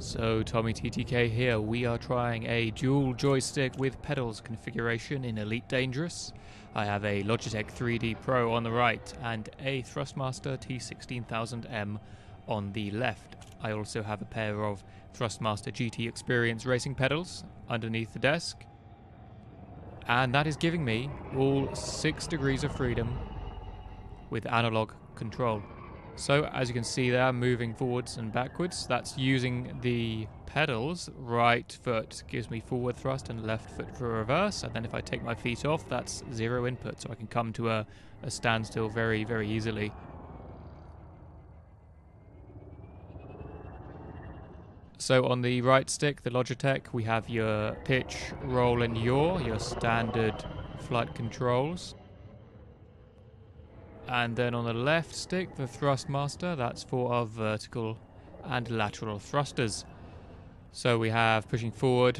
So Tommy TTK here, we are trying a dual joystick with pedals configuration in Elite Dangerous. I have a Logitech 3D Pro on the right and a Thrustmaster T16000-M on the left. I also have a pair of Thrustmaster GT Experience racing pedals underneath the desk. And that is giving me all 6 degrees of freedom with analog control. So as you can see there, moving forwards and backwards, that's using the pedals. Right foot gives me forward thrust and left foot for reverse, and then if I take my feet off, that's 0 input, so I can come to a standstill very, very easily. So on the right stick, the Logitech, we have your pitch, roll and yaw, your standard flight controls. And then on the left stick, the Thrustmaster, that's for our vertical and lateral thrusters. So we have pushing forward,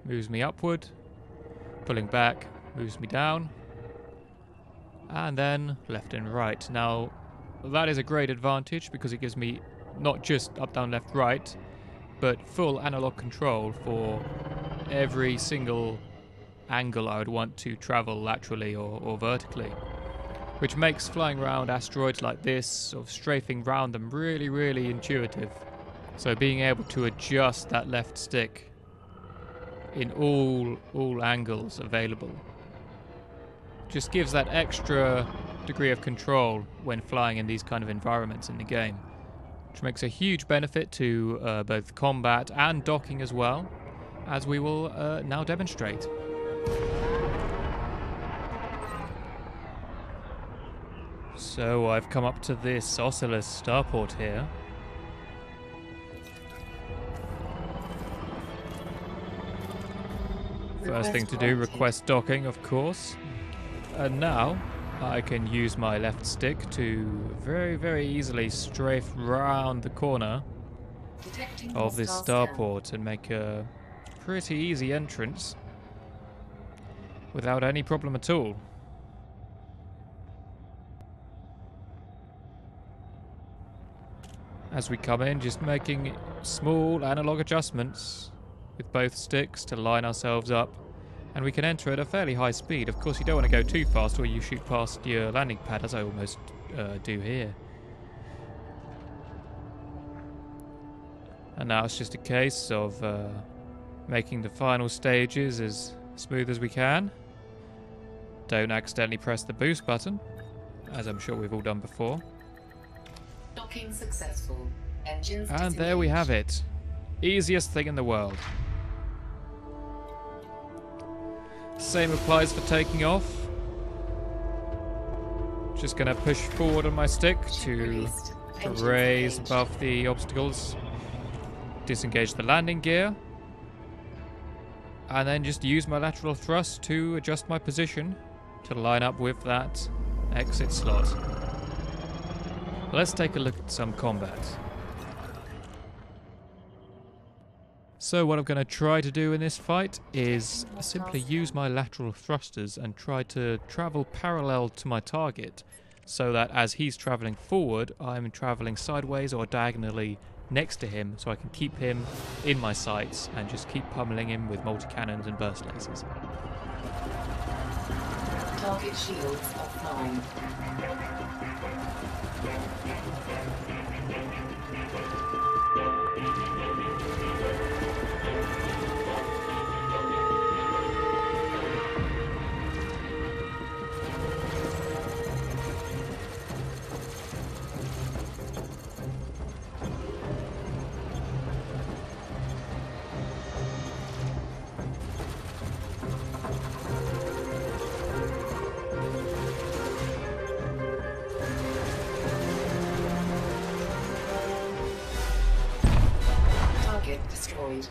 moves me upward, pulling back, moves me down, and then left and right. Now, that is a great advantage because it gives me not just up, down, left, right, but full analog control for every single angle I would want to travel laterally or vertically. Which makes flying around asteroids like this, sort of strafing round them, really, really intuitive. So being able to adjust that left stick in all angles available just gives that extra degree of control when flying in these kind of environments in the game, which makes a huge benefit to both combat and docking as well, as we will now demonstrate. So I've come up to this Oculus starport here. First thing to do, request docking, of course. And now I can use my left stick to very, very easily strafe round the corner of this starport and make a pretty easy entrance without any problem at all. As we come in, just making small analog adjustments with both sticks to line ourselves up, and we can enter at a fairly high speed. Of course, you don't want to go too fast or you shoot past your landing pad, as I almost do here. And now it's just a case of making the final stages as smooth as we can. Don't accidentally press the boost button, as I'm sure we've all done before. Docking successful. Engines and there we have it. Easiest thing in the world. Same applies for taking off. Just gonna push forward on my stick to raise above the obstacles. Disengage the landing gear. And then just use my lateral thrust to adjust my position to line up with that exit slot. Let's take a look at some combat. So what I'm going to try to do in this fight is simply use my lateral thrusters and try to travel parallel to my target, so that as he's travelling forward, I'm travelling sideways or diagonally next to him, so I can keep him in my sights and just keep pummeling him with multi-cannons and burst lasers. Target shields offline. Destroyed.